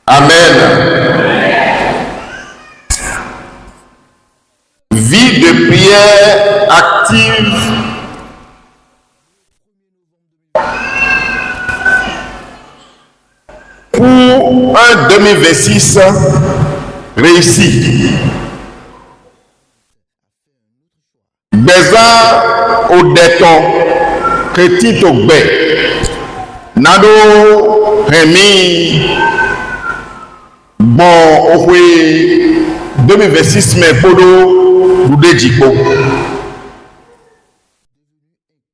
Amen. Vie de prière active pour un 2026 réussi. Beza au déton, petit au bé, nado remi, bon, au 2026 mais podo, boudé djipo.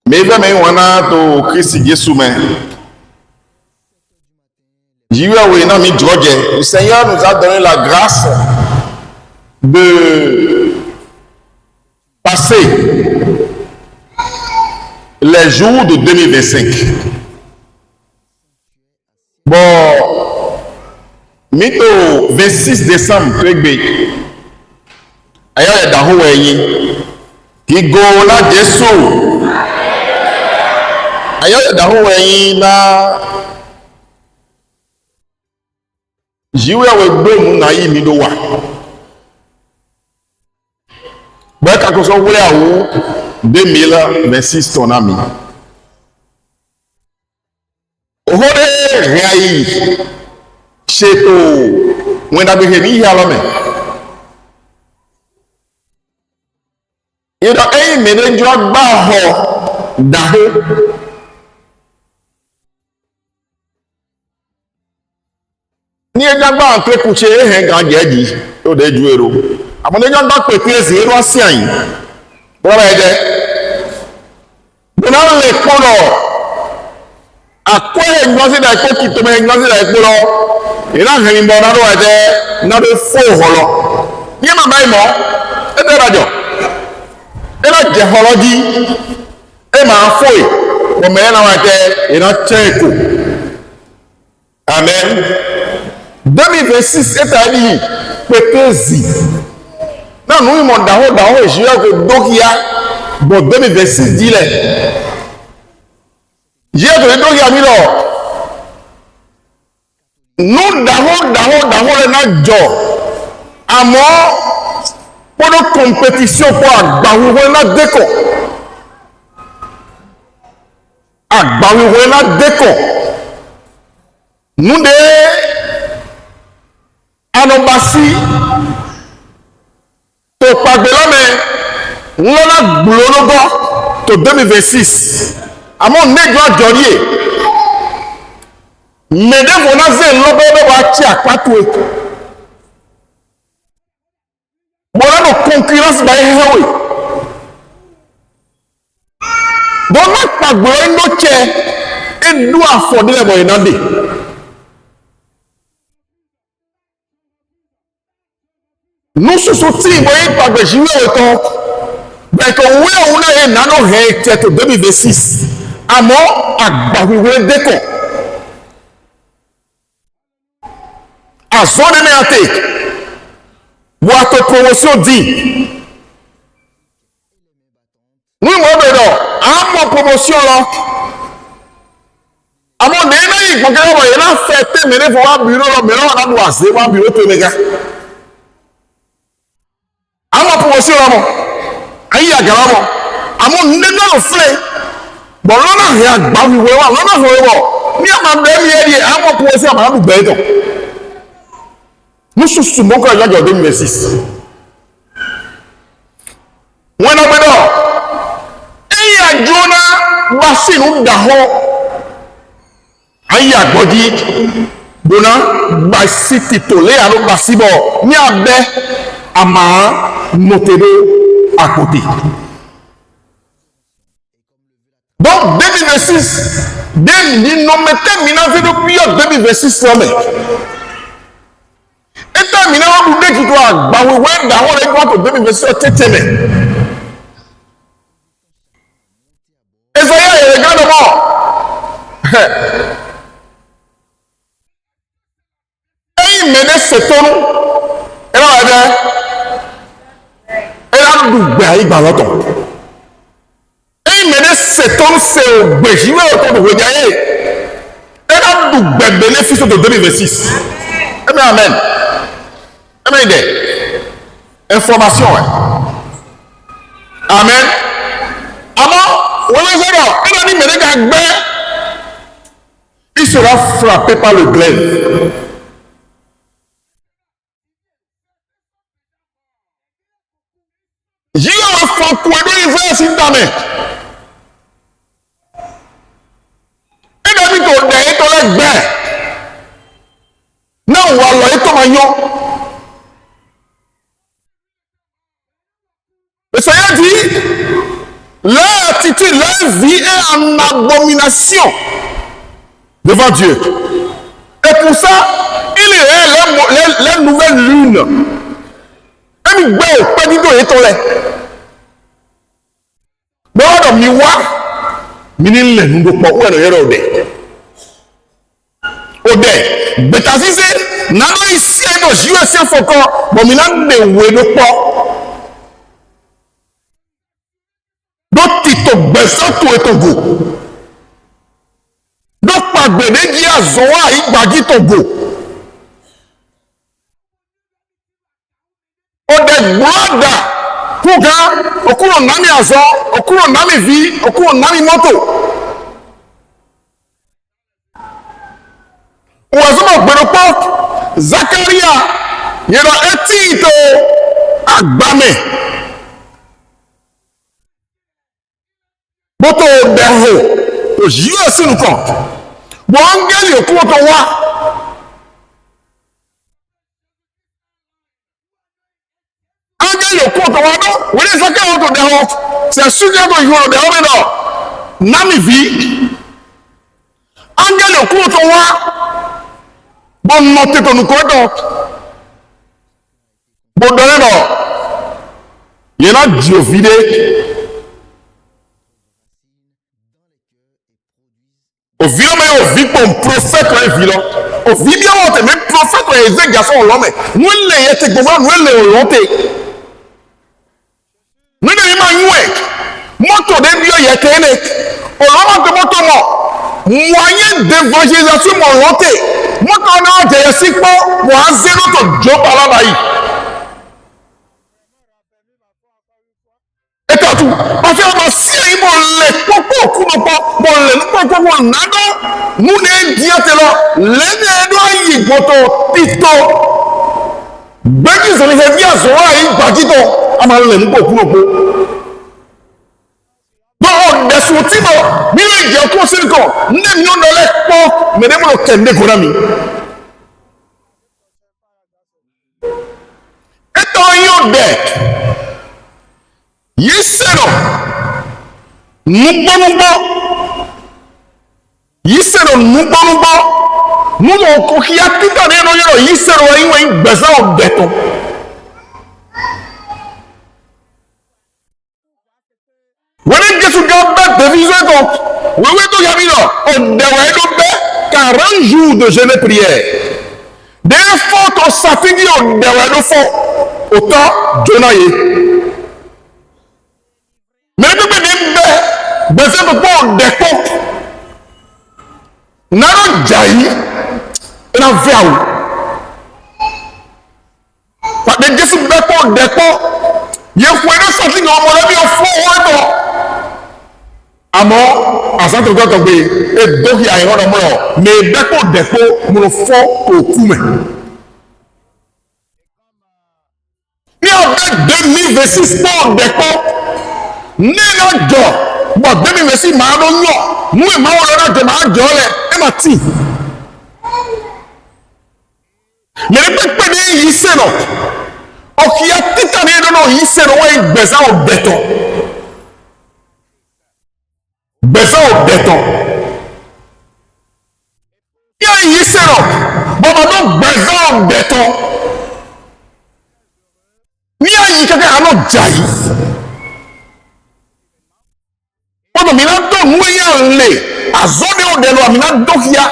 Mais vraiment, on a to Christ Jésus mais. Le Seigneur nous a donné la grâce de passer les jours de 2025. Bon, mito 26 décembre, ailleurs dahu qui go la Jésus. Ailleurs dahu na jiwe we mu na yi mi do wa ba ka ko so we awu 2026 ton ami o hore rai sheto wenda be mi ya lo me ida e me ne jo gba ho da ho ni ejagba pe kuche ehe ga jeji o de ju ero amone jagba pe pese ero asian bora ede bona le polo akwe ngozi da ko ki to me ngozi da polo ira han mbo na do ede na do fo holo ni ma bai mo e de rajo e la je holo di e ma fo e o me na wa de ira cheko amen 2026 est à dire peut-être non nous mon daho je que dokia bon 2026 dit les j'ai que dokia mi lo nous daho le na jo amo pour nos compétition pour agbawo na deko agbawo na deko nous de anobasi to pagbelame ngona glologo to 2026 amo nejo ajorie mede vona ze lobo be wa chi apatu e bona no concurrence ba hewe bona pagbelo ndo che edu afodile boy nande nous soutenons les par des joueurs autant mais que oui on a un an tête 2026 à mort à Baroué déco à zone méatique votre promotion dit oui moi bédo à mon promotion là à mon dernier il faut que vous ayez fait mais il faut un bureau là mais là on a doisé un bureau tout les gars ama promotion la mo ayi agara mo amo nne no fle bo lo na he agba wi we wa lo na ho wo ni ama be mi e ama promotion ama du gbe to mususu mo ko ajo 2026 won na bedo ayi ajona basi nu da ho ayi agbodi bona basi titole aro basi bo ni abe ama motero à côté. Donc 2026, nous mettons depuis 2026 là-bas. Et terminé on vous dit que toi, bah oui, ouais, d'abord les gars pour 2026 tétémé. Et ça y est, regarde moi. Et il menait ce ton. Et là, dùgbẹ́ ìgbà lọ́tọ̀ ẹ̀yìn mẹ́rin ṣètò ń ṣe ògbè ìwé ọ̀tọ̀ òwe jáyé ẹ̀dá dùgbẹ́ gbẹ́lẹ́ fíṣọ́ tó 2026 Eh bien, amen. Eh bien, idée. Information, ouais. Amen. Avant, on va dire, il sera frappé par le glaive. J'y ai un fond pour aider les frères s'il t'en met. Et d'ailleurs, tu as dit, tu as dit, non, on va aller ton magnon. Le Seigneur dit, leur attitude, leur vie est en abomination devant Dieu. Et pour ça, il est les nouvelles lunes. Et nous voyons pas du tout et tolé. Mais on a mis wa, mini le nous pas où est le ode. Ode, mais t'as dit c'est, n'allons ici et nos yeux c'est fort. Bon, mais là ne où est le pas. Donc tu te baisses tout et ton goût. Donc pas de dire à Zoa il va dire ton goût. Ode brother. Kuga, okuro nami azo, okuro nami vi, okuro nami moto. Ouazuma gberopo, Zakaria, yero etito, agbame. Moto deho, to jiyo sinu kon. Bo angeli okuro to wa. Le compte on est chacun autour de l'autre. C'est sûr que vous jouez de l'autre. Nami vie. Angel le compte on bon noter ton compte. Bon donner non. Il y en a Dieu vidé. Au violon mais au vide pour prophète un violon. Au vide bien on te même prophète un garçon l'homme. Nous les étions nous les l'onté. Nous ne sommes pas moto de Dieu y est télé. Au moment de moto moi, moyen d'évangélisation mon monté. Moto non de sikpo moi zéro to job à la baille. Et tout. Parce que on si il mon le popo kuno po mon le popo mon nado nous ne diatelo le ne do yi moto tito. Bẹ́ẹ̀ni sọ̀rọ̀ ìfẹ́ bí àzọ̀wọ́ àyè gbàgídọ̀ a máa lẹ̀ nígbà òkú òpó. Bọ́ọ̀ dẹ̀sùn tí mo nínú ìjẹ́ ọkọ̀ sílíkọ̀ ní èmi ó lọlẹ́ pọ́ mẹ́rẹ́mọ́lò kẹ̀ndé kọ́nà mi. Ètò yóò dẹ̀ yìí sẹ̀rọ̀ nugbọ́nugbọ́ yìí sẹ̀rọ̀ nugbọ́nugbọ́. Nous avons qui a tout à l'heure, il s'est réveillé, il besoin de béton. Vous avez dit que vous avez devisé donc. Oui, oui, donc, on devrait 40 jours de jeûne et prière. Des fois, on s'affiche, on devrait le faire. Autant, Jonaï. Mais nous avons besoin de prendre des comptes. Nous avons jailli. Na viawo pa de Jesu depo ye fwe no sati ngo mo le bi o fo wo to amo asanto go to gbe e doki ayi ho no mo me depo mo fo o kume ni o de 2026 po depo ni no jo bo 2026 ma do nyo mu e ma wo na jo ma jo le e ma ti. Mais le peuple de Yisseno, qui a tout année de nos Yisseno, il besoin au béton. Besoin au béton. Il y a Yisseno, bon, maintenant, besoin au béton. Il y a quelqu'un à notre jaï. Pendant que nous avons un lait, à zone de l'eau, nous avons donc il y a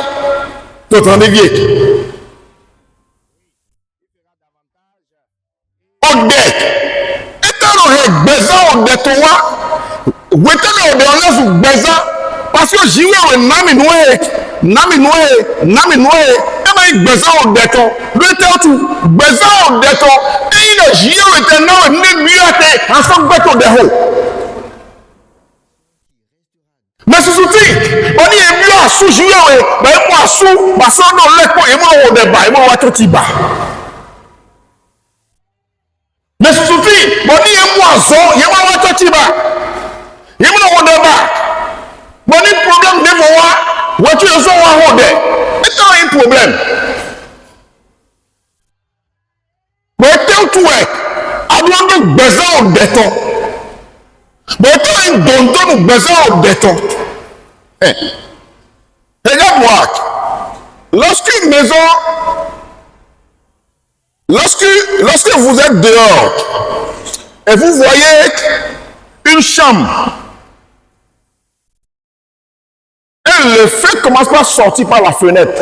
tout en dévié. Ode etano he gbeza ode to wa wetano ode olasu gbeza parce que j'y vais nami noé, et ben besoin au déton, le tout, besoin au déton, et il a j'y est non, ne mieux à en son béton de haut. Mais ce soutien, on y est mieux à sous-jouer, ben moi à sous, parce qu'on a l'écho et moi au débat, et moi à tout y bas. Mais ce soutien, on y est moi à son, et moi à tout y bas. Et moi au débat. Mon problème de moi, voiture sont à rodé. C'est un problème. Mais tel tout est, à doit besoin de béton. Mais quand un donton nous besoin de béton. Regarde-moi. Lorsqu'une maison, lorsque vous êtes dehors et vous voyez une chambre, et le feu commence par sortir par la fenêtre.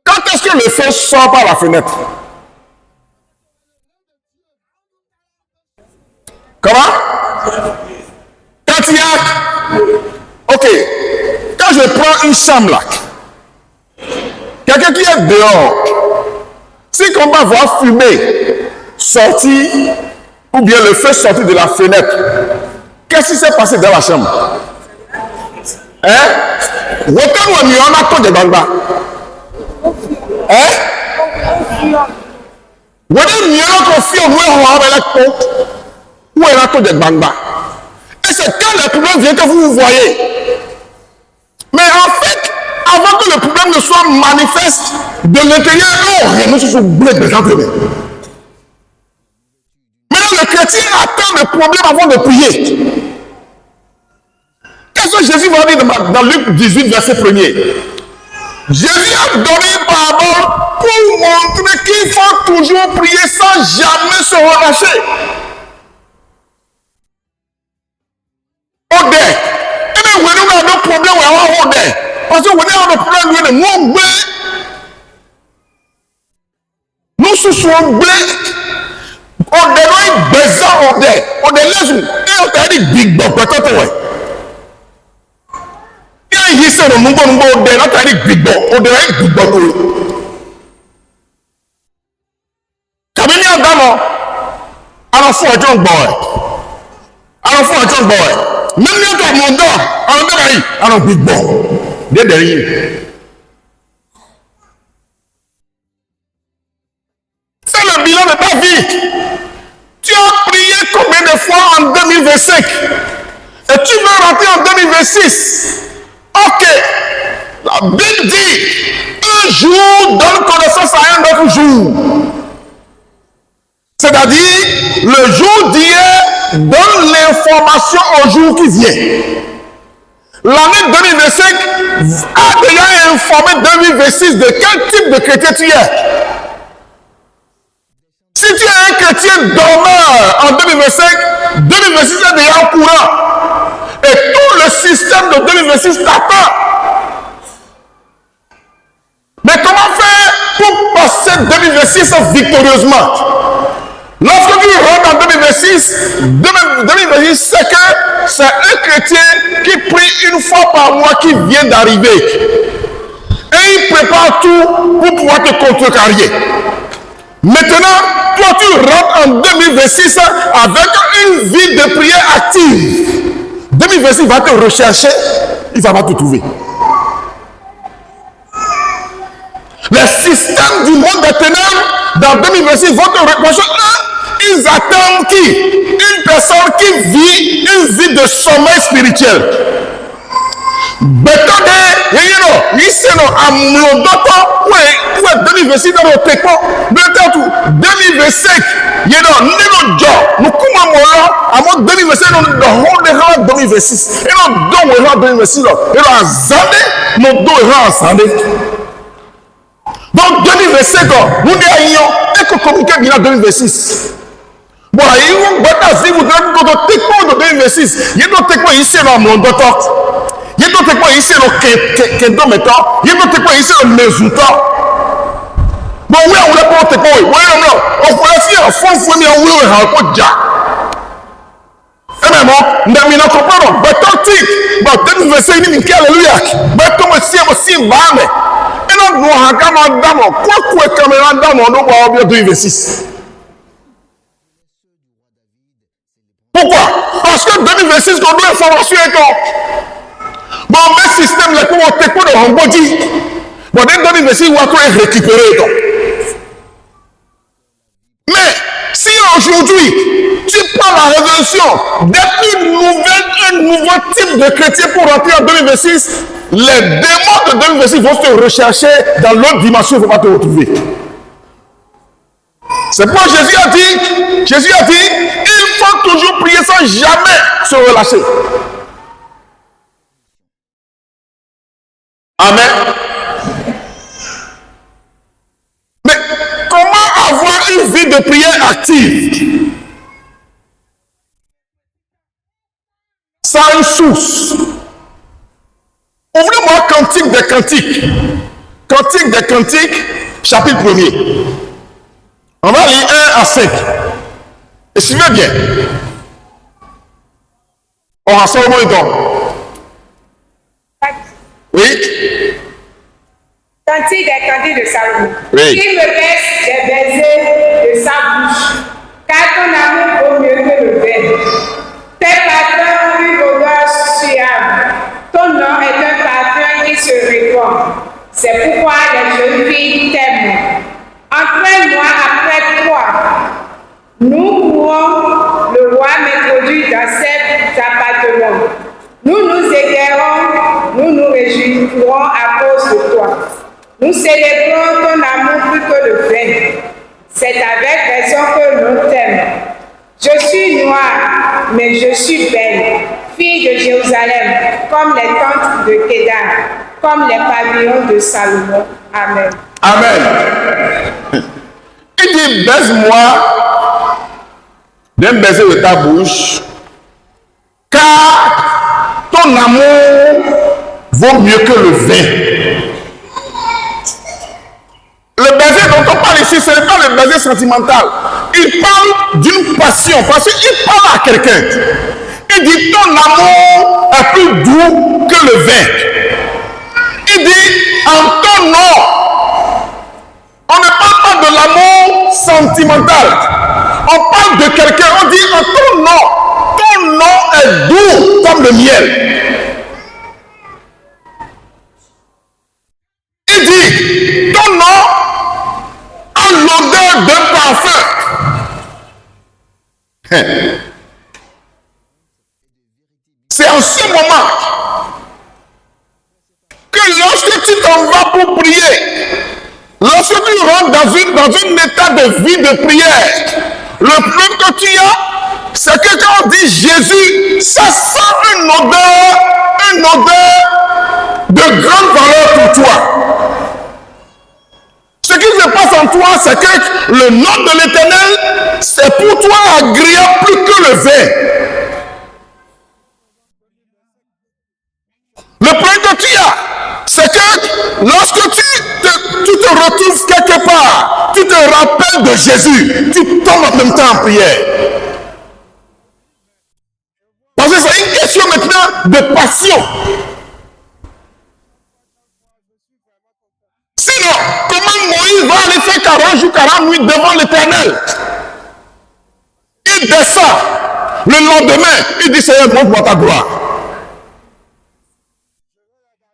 Quand est-ce que le feu sort par la fenêtre? Comment? Quand il y a... Ok. Quand je prends une chambre là, quelqu'un qui est dehors, si on va voir fumer sortir, ou bien le feu sortir de la fenêtre, qu'est-ce qui s'est passé dans la chambre? Hein? Autant où on a tout de bamba. Hein? Autant mieux qu'on fait où on a la côte, où on a tout de bamba. Et c'est quand le problème vient que vous voyez. Mais en fait, avant que le problème ne soit manifeste de l'intérieur, on renonce sur le blé de gens. Maintenant, le chrétien attend le problème avant de prier. Qu'est-ce que Jésus va dire dans Luc 18, verset 1er? Jésus a donné une parabole pour montrer qu'il faut toujours prier sans jamais se relâcher. Au dé. Et bien, vous avez un problème, vous avez un dé. Parce que vous avez un problème, vous avez un blé. Nous soucions blé. On dénoue besoin au dé. On dénoue. Et on t'a dit big bang, peut-être, ouais. Il se le monde on de la tari gbigbo on de la gbigbo to tabi ni agamo ara fún ọjọ́ ngbo e même ni to mo ndo ara de bayi ara gbigbo de yi c'est le bilan de ta vie. Tu as prié combien de fois en 2025 et tu veux rentrer en 2026? Ok, la Bible dit, un jour donne connaissance à un autre jour. C'est-à-dire, le jour d'hier donne l'information au jour qui vient. L'année 2025 a déjà informé 2026 de quel type de chrétien tu es. Si tu es un chrétien dormeur en 2025, 2026 est déjà au courant. Et tout le système de 2026 t'attend. Mais comment faire pour passer 2026 victorieusement? Lorsque tu rentres en 2026, 2026 c'est que c'est un chrétien qui prie une fois par mois qui vient d'arriver. Et il prépare tout pour pouvoir te contrecarrer. Maintenant, toi tu rentres en 2026 avec une vie de prière active. 2026 va te rechercher, il va pas te trouver. Les systèmes du monde des ténèbres dans 2026 vont te reprocher. Ils attendent qui? Une personne qui vit une vie de sommeil spirituel. Bétone, il s'est à mon docteur, où est 2026 dans le téco, 2025, il y a un job, nous commençons à 2026, nous avons 2026, et nous avons 2026, et nous avons donc 2025, nous avons communiqué bien 2026. Bon, il y a si vous avez de 2026, il y a d'autres téco ici dans mon docteur. Il y a d'autres points ici, il y a d'autres points ici, le résultat. Bon, oui, on l'a pas te on peut essayer à fond, mais on l'a pas déjà. Eh bien, mo ndami na koparo betotik ba tenu verset ni minki hallelujah beto mo si ba me eno no haka no damo kwa kamera damo no ba obio 2:6. Pourquoi? Parce que 2:6 qu'on doit information et qu'on bon mais système là pour te ko do hambodi bon den 2:6 wa to récupérer donc. Mais si aujourd'hui tu prends la révolution d'être un nouveau type de chrétien pour rentrer en 2026, les démons de 2026 vont te rechercher dans l'autre dimension, il ne faut pas te retrouver. C'est pourquoi Jésus a dit, il faut toujours prier sans jamais se relâcher. Amen. Mais comment avoir une vie de prière active sans une source? Ouvrez-moi Cantique des Cantiques. Cantique des Cantiques, chapitre 1er. On va lire 1 à 5. Et suivez bien. On rassemble le temps. Oui. Cantique des Cantiques de Salomon. Oui. Il me laisse des baisers de sa bouche, car ton amour vaut mieux que le vin. Tes parfums ont une odeur suave. Ton nom est un parfum qui se répand. C'est pourquoi les jeunes filles t'aiment. Entraîne-moi après toi. Nous pourrons le roi m'introduire dans cet appartement. Nous nous égarons, nous nous réjouirons à cause de toi. Nous célébrons ton amour plus que le vin. C'est avec raison que nous t'aimons. Je suis noire, mais je suis belle, fille de Jérusalem, comme les tentes de Kédar, comme les pavillons de Salomon. Amen. Amen. Il dit, baise-moi d'un baiser de ta bouche, car ton amour vaut mieux que le vin. Le baiser dont on parle ici, ce n'est pas le baiser sentimental. Il parle d'une passion, parce qu'il parle à quelqu'un. Il dit, ton amour est plus doux que le vin. Il dit, en ton nom, on ne parle pas de l'amour sentimental. On parle de quelqu'un, on dit, en ton nom est doux comme le miel. Il dit, ton nom a l'odeur d'un parfum. C'est en ce moment que lorsque tu t'en vas pour prier, lorsque tu rentres dans un état de vie de prière, le problème que tu as, c'est que quand on dit Jésus, ça sent une odeur de grande valeur pour toi. Ce qui se passe en toi, c'est que le nom de l'Éternel, c'est pour toi agréable plus que le vin. Le problème que tu as, c'est que lorsque tu te retrouves quelque part, tu te rappelles de Jésus, tu tombes en même temps en prière. Parce que c'est une question maintenant de passion. Sinon, comment Moïse va aller faire 40 jours, 40 nuits devant l'Éternel? Il descend. Le lendemain, il dit, Seigneur, montre-moi ta gloire.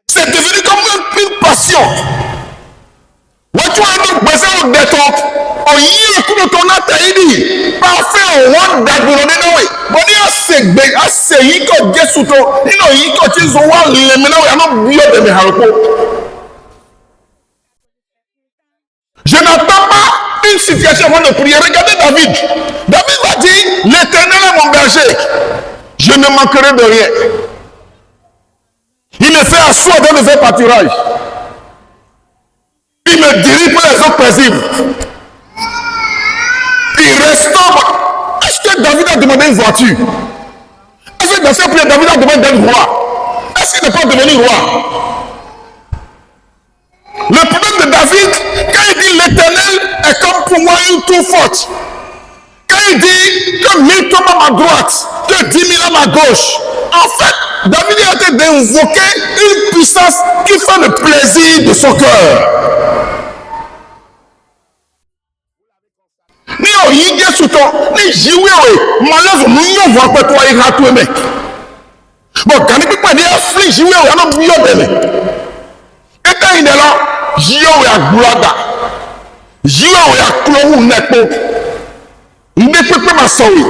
C'est devenu comme une passion. Tu as donc besoin de détente. On y est tout le temps à Taïdi. Parfait, on va d'abord. On est assez yico gesuto. Il y a yico tizoa les ménages à nos bio de mes. Je n'attends pas une situation avant de prier. Regardez David. David va dire, l'Éternel est mon berger. Je ne manquerai de rien. Il me fait asseoir dans le vert pâturage. Il me dirige pour les autres paisibles. Il restaure. Est-ce que David a demandé une voiture? Est-ce que dans cette prière, David a demandé d'être roi? Est-ce qu'il n'est pas devenu roi? Le problème de David, quand il dit l'Éternel est comme pour moi une tour forte. Quand il dit que mille tombent à ma droite, que 10 000 hommes à gauche. En fait, David a été d'invoquer une puissance qui fait le plaisir de son cœur. Ni oyinge suto ni jiwewe malazo munyo vo peto ira to eme. Bon kan ni pe ni afli jiwewe ana biyo dele. Eta inelo jiwewe agbulada. Jiwewe aklowu nepo. Nde pepe masowi.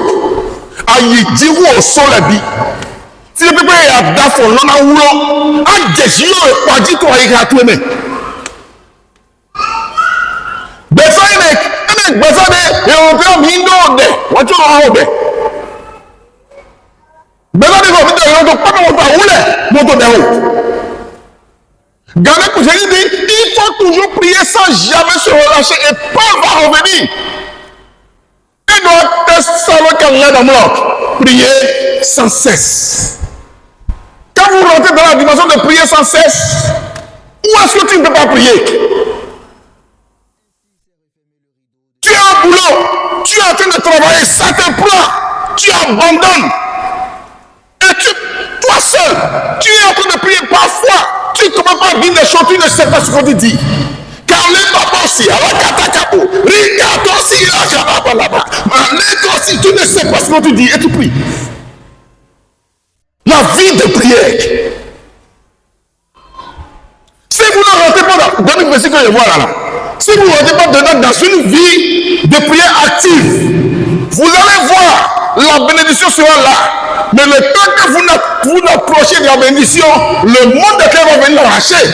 Ayi jiwo solebi. Ti pepe ya dafo lona wulo. A je jiwewe kwaji to ira to eme. Besoine gbèsè de Européen mi ń dó dẹ̀ wọ́n tún lọ́wọ́ bẹ̀. Gbèsè de Européen mi ń dó pátá wọn tó àwúlẹ̀ wọn tó dẹ̀ o. Gardez que j'ai dit, il faut toujours prier sans jamais se relâcher et Paul va revenir. Et dans Thessaloniciens là dans l'autre, prier sans cesse. Quand vous rentrez dans la dimension de prier sans cesse, où est-ce que tu ne peux pas prier? Tu as un boulot, tu es en train de travailler, ça te prend, tu abandonnes. Et toi seul, tu es en train de prier parfois, tu ne commences pas à dire des choses, tu ne sais pas ce que tu dis. Car les papas aussi, alors Katakapo, regarde aussi, là-bas, aussi, tu ne sais pas ce que tu dis et tu pries. La vie de prière. Si vous ne rentrez pas dans le verset que je vois là, si vous ne rentrez pas dedans dans une vie de prière active, vous allez voir, la bénédiction sera là. Mais le temps que vous n'approchez de la bénédiction, le monde de cœur va venir l'arracher.